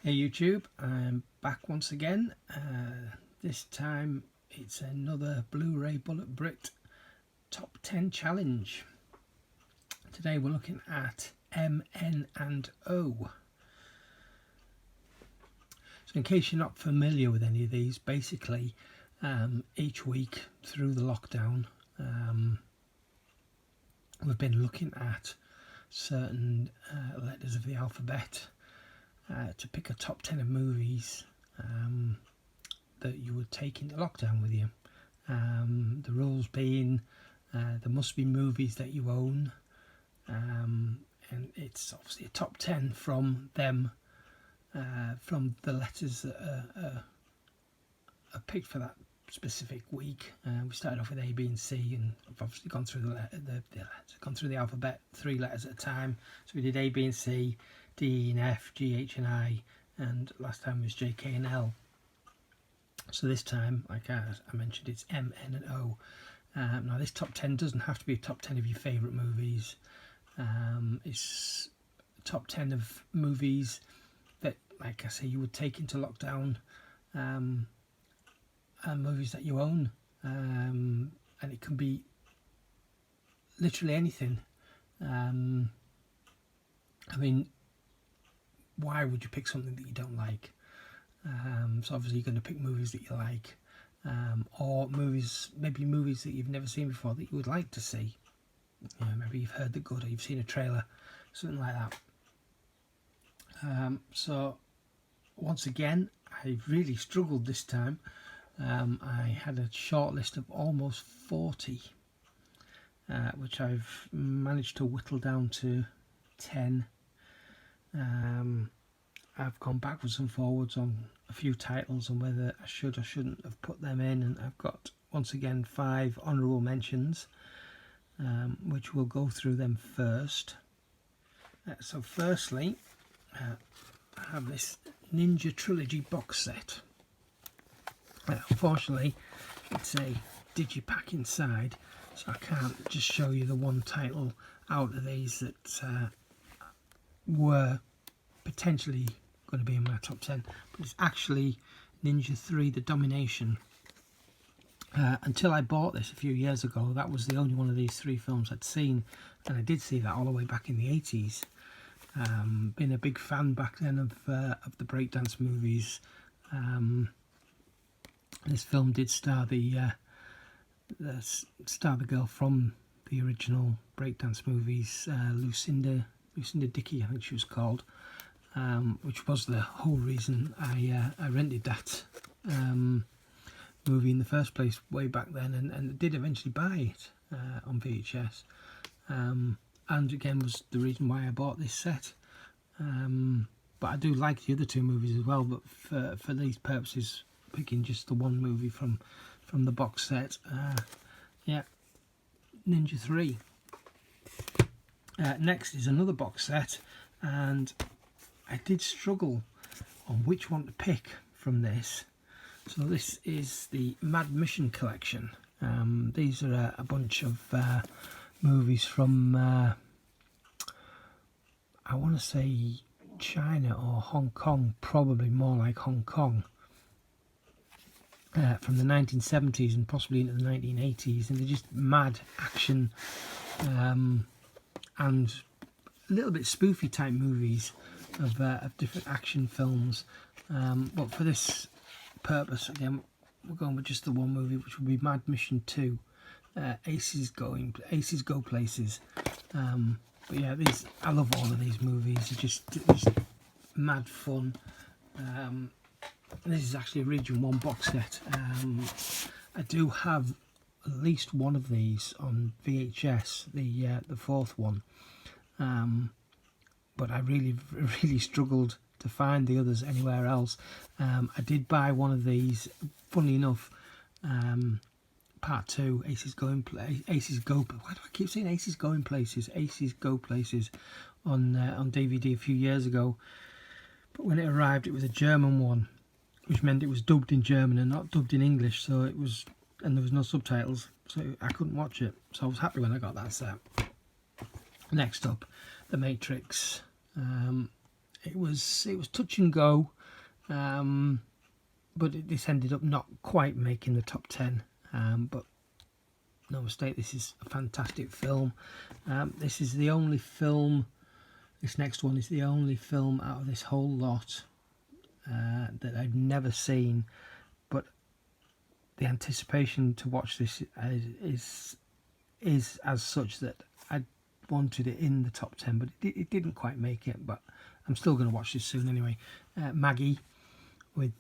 Hey YouTube, I'm back once again. This time it's another Blu-ray Bullet Brit Top 10 Challenge. Today we're looking at M, N and O. So in case you're not familiar with any of these, basically each week through the lockdown we've been looking at certain letters of the alphabet to pick a top 10 of movies that you would take into lockdown with you. The rules being there must be movies that you own, and it's obviously a top 10 from them, from the letters that are picked for that specific week. We started off with A, B and C, and I've obviously gone through gone through the alphabet 3 letters at a time. So we did A, B and C, D, E and F, G, H and I, and last time was J, K and L. So this time, like I mentioned, it's M, N and O. Now this top 10 doesn't have to be a top 10 of your favourite movies. It's top 10 of movies that, like I say, you would take into lockdown, and movies that you own, and it can be literally anything. I mean, why would you pick something that you don't like? So obviously you're going to pick movies that you like, or maybe movies that you've never seen before that you would like to see. You know, maybe you've heard the good, or you've seen a trailer, something like that. So once again, I really struggled this time. I had a short list of almost 40, which I've managed to whittle down to 10. I've gone backwards and forwards on a few titles and whether I should or shouldn't have put them in, and I've got once again 5 honourable mentions, which we'll go through them first. So firstly, I have this Ninja Trilogy box set. Unfortunately, it's a digipack inside, so I can't just show you the one title out of these that were potentially going to be in my top 10, but it's actually Ninja 3 The Domination. Until I bought this a few years ago, that was the only one of these 3 films I'd seen, and I did see that all the way back in the 80s. Been a big fan back then of the breakdance movies. This film did star the girl from the original breakdance movies, Lucinda Dickey, I think she was called, which was the whole reason I rented that movie in the first place way back then, and did eventually buy it on VHS, and again was the reason why I bought this set. But I do like the other 2 movies as well, but for these purposes, picking just the one movie from the box set, yeah, Ninja 3. Next is another box set, and I did struggle on which one to pick from this. So this is the Mad Mission collection. These are a bunch of movies from I want to say China or Hong Kong, probably more like Hong Kong, from the 1970s and possibly into the 1980s, and they're just mad action and a little bit spoofy type movies of different action films. But for this purpose, again, we're going with just the one movie, which would be Mad Mission 2, Aces Go Places. But yeah, I love all of these movies. They're just mad fun. This is actually a Region 1 box set. I do have at least one of these on VHS, the 4th one, but I really struggled to find the others anywhere else. I did buy one of these, funnily enough, Part 2, Aces Go. Why do I keep saying Aces Going Places? Aces Go Places on DVD a few years ago. But when it arrived, it was a German one, which meant it was dubbed in German and not dubbed in English. So it was, and there was no subtitles, so I couldn't watch it. So I was happy when I got that set. Next up, The Matrix. It was touch and go, but this ended up not quite making the top 10. But no mistake, this is a fantastic film. This is the only film. This next one is the only film out of this whole lot that I've never seen, but the anticipation to watch this is as such that I wanted it in the top 10, but it didn't quite make it. But I'm still going to watch this soon anyway. Maggie, with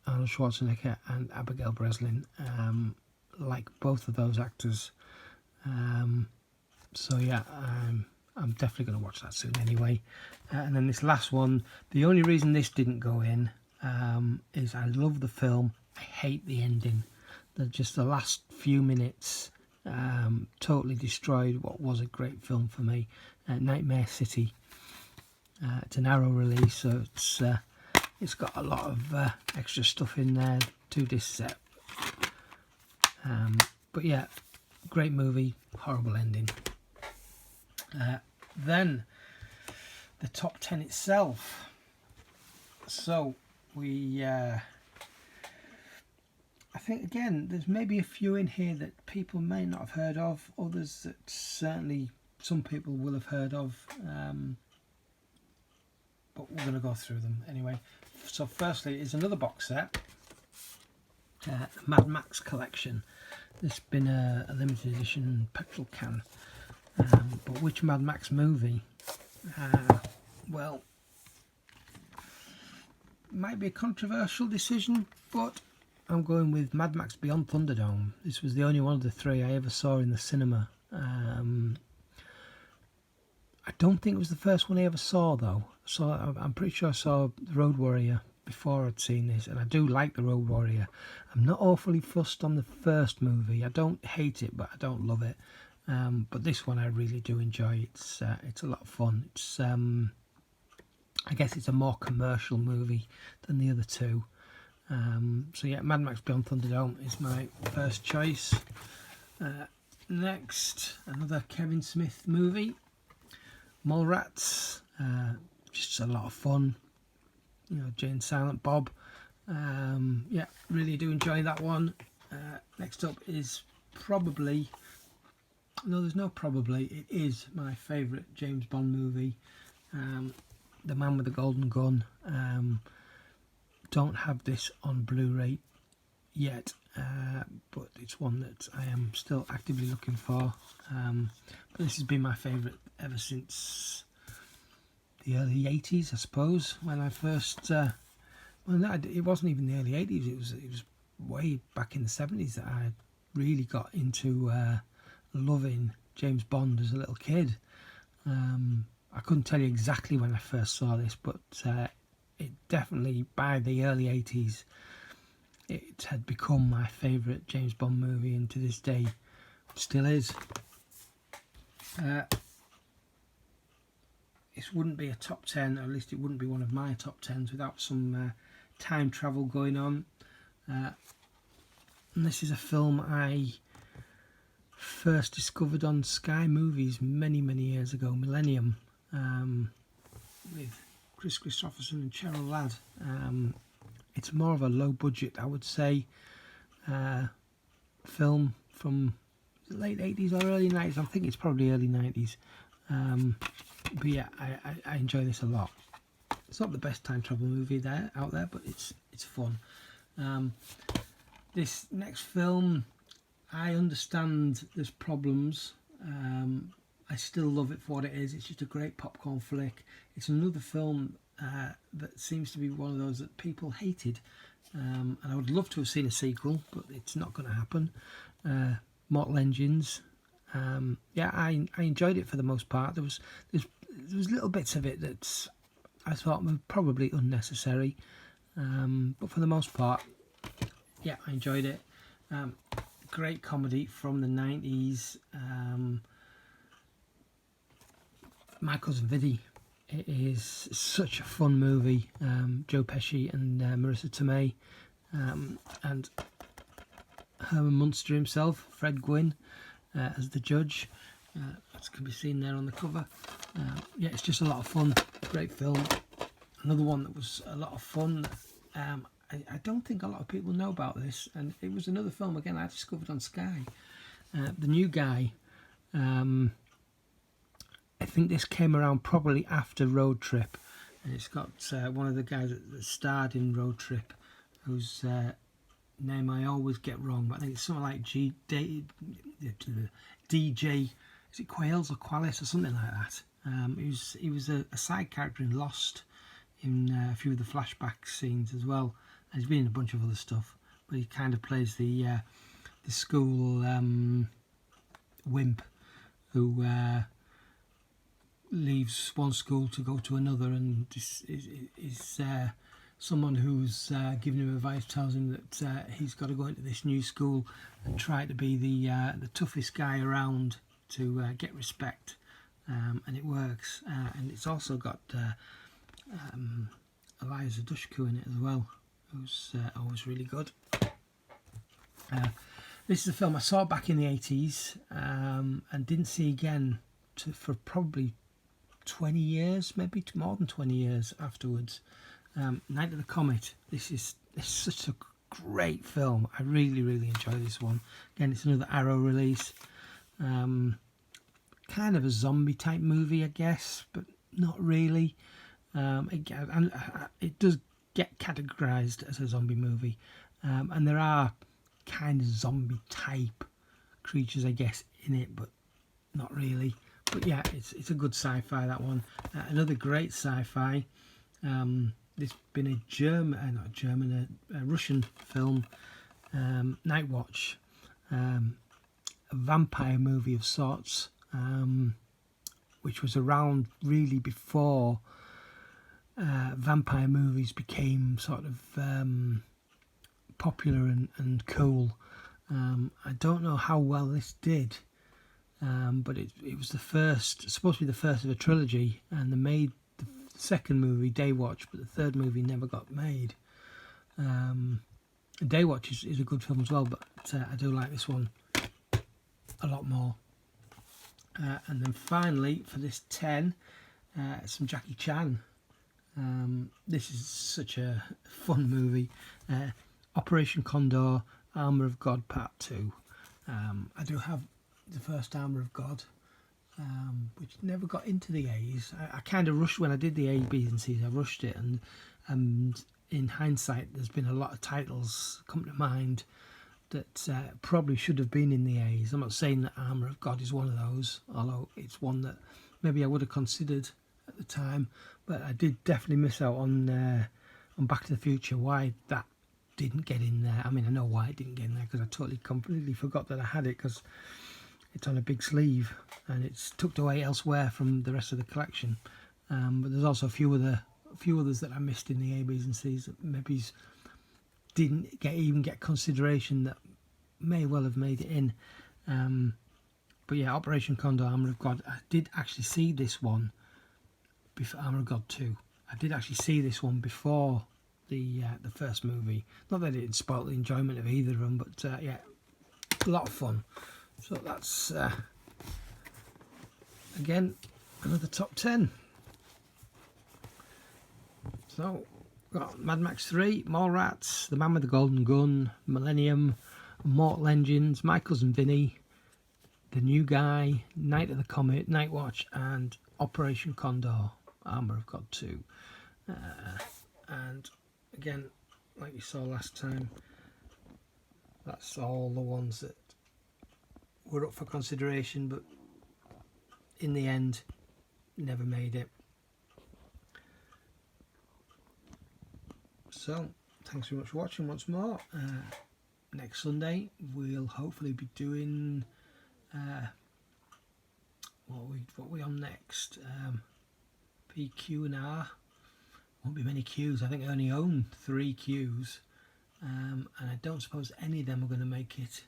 Arnold Schwarzenegger and Abigail Breslin. Like both of those actors. So yeah, I'm definitely going to watch that soon anyway. And then this last one, the only reason this didn't go in is I love the film. I hate the ending. Just the last few minutes totally destroyed what was a great film for me. Nightmare City. It's an Arrow release, so it's got a lot of extra stuff in there, 2-disc set. But yeah, great movie, horrible ending. Then the top 10 itself. So we I think again there's maybe a few in here that people may not have heard of, others that certainly some people will have heard of, but we're going to go through them anyway. So firstly is another box set, Mad Max collection. This has been a limited edition petrol can, but which Mad Max movie? Well, might be a controversial decision, but I'm going with Mad Max Beyond Thunderdome. This was the only one of the three I ever saw in the cinema. I don't think it was the first one I ever saw though. So I'm pretty sure I saw The Road Warrior before I'd seen this, and I do like The Road Warrior. I'm not awfully fussed on the first movie. I don't hate it, but I don't love it. But this one I really do enjoy. It's a lot of fun. It's I guess it's a more commercial movie than the other two. So yeah, Mad Max Beyond Thunderdome is my first choice. Next, another Kevin Smith movie, Mallrats. Just a lot of fun. You know, Jay and Silent Bob. Yeah, really do enjoy that one. Next up is probably, no, there's no probably, it is my favourite James Bond movie, The Man with the Golden Gun. Don't have this on Blu-ray yet, but it's one that I am still actively looking for. But this has been my favourite ever since the early 80s, I suppose, when I first well, no, it wasn't even the early 80s, it was way back in the 70s that I really got into loving James Bond as a little kid. I couldn't tell you exactly when I first saw this, but it definitely, by the early 80s, it had become my favourite James Bond movie, and to this day still is. This wouldn't be a top 10, or at least it wouldn't be one of my top 10s without some time travel going on. And this is a film I first discovered on Sky Movies many years ago, Millennium, with Chris Christopherson and Cheryl Ladd. It's more of a low budget, I would say, film from the late 80s or early 90s. I think it's probably early 90s. But yeah, I enjoy this a lot. It's not the best time travel movie out there, but it's fun. This next film, I understand there's problems. I still love it for what it is. It's just a great popcorn flick. It's another film that seems to be one of those that people hated, and I would love to have seen a sequel, but it's not going to happen. Mortal Engines. Yeah, I enjoyed it for the most part. There was little bits of it that I thought were probably unnecessary, but for the most part, yeah, I enjoyed it. Great comedy from the 90s. My Cousin Vinny. It is such a fun movie. Joe Pesci and Marissa Tomei, and Herman Munster himself, Fred Gwynne, as the judge, as can be seen there on the cover. Yeah, it's just a lot of fun. Great film. Another one that was a lot of fun. I don't think a lot of people know about this, and it was another film again I discovered on Sky. The New Guy. I think this came around probably after Road Trip, and it's got one of the guys that starred in Road Trip, whose name I always get wrong, but I think it's something like DJ. Is it Quails or Qualis or something like that? He was a side character in Lost, in a few of the flashback scenes as well. And he's been in a bunch of other stuff, but he kind of plays the school wimp who leaves one school to go to another, and is someone who's giving him advice, tells him that he's got to go into this new school and try to be the toughest guy around to get respect, and it works. And it's also got Eliza Dushku in it as well, who's always really good. This is a film I saw back in the 80s and didn't see again for probably 20 years, maybe more than 20 years afterwards. Night of the Comet. It's such a great film. I really enjoy this one. Again, it's another Arrow release. Kind of a zombie type movie, I guess, but not really. It does get categorized as a zombie movie, and there are kind of zombie type creatures, I guess, in it, but not really. But yeah, it's a good sci-fi, that one. Another great sci-fi. There's been a Russian film, Night Watch, a vampire movie of sorts, which was around really before vampire movies became sort of popular and cool. I don't know how well this did, but it was supposed to be the first of a trilogy, and they made the second movie, Daywatch, but the third movie never got made. Daywatch is a good film as well, but I do like this one a lot more. And then finally, for this 10, some Jackie Chan. This is such a fun movie. Operation Condor, Armour of God Part 2. I do have the first Armour of God, which never got into the A's. I kind of rushed when I did the A, B's and C's. I rushed it, and in hindsight, there's been a lot of titles come to mind that probably should have been in the A's. I'm not saying that Armour of God is one of those, although it's one that maybe I would have considered at the time, but I did definitely miss out on Back to the Future. Why that didn't get in there? I mean, I know why it didn't get in there, because I completely forgot that I had it, because it's on a big sleeve and it's tucked away elsewhere from the rest of the collection. But there's also a few others that I missed in the A, B's and C's that maybe didn't even get consideration, that may well have made it in. But yeah, Operation Condor, Armour of God. I did actually see this one before Armour of God 2. I did actually see this one before the first movie. Not that it didn't spoil the enjoyment of either of them, but yeah, a lot of fun. So that's again another top 10. So we've got Mad Max 3, Mallrats, The Man with the Golden Gun, Millennium, Mortal Engines, My Cousin Vinny, The New Guy, Night of the Comet, Night Watch, and Operation Condor, Armour of God 2. And again, like you saw last time, that's all the ones that were up for consideration, but in the end, never made it. So, thanks very much for watching once more. Next Sunday, we'll hopefully be doing what are we on next? P, Q and R. Won't be many Qs. I think I only own 3 Qs, and I don't suppose any of them are going to make it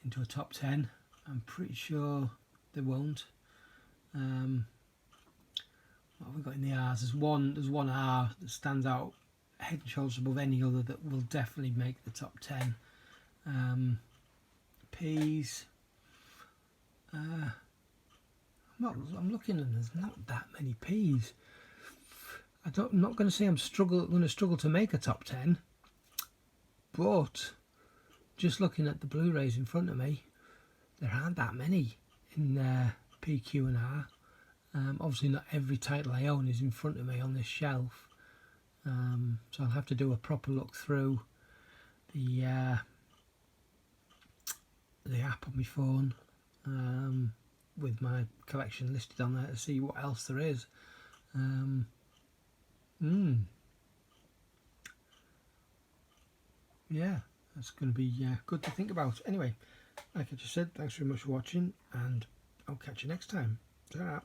into a top 10. I'm pretty sure they won't. What have we got in the R's? There's one R that stands out head and shoulders above any other that will definitely make the top 10. P's. I'm looking and there's not that many P's. I'm not going to say I'm going to struggle to make a top 10, but just looking at the Blu-rays in front of me, there aren't that many in PQ and R. Obviously not every title I own is in front of me on this shelf, so I'll have to do a proper look through the app on my phone with my collection listed on there to see what else there is. Yeah, that's going to be good to think about. Anyway, like I just said, thanks very much for watching, and I'll catch you next time. Ta-ra.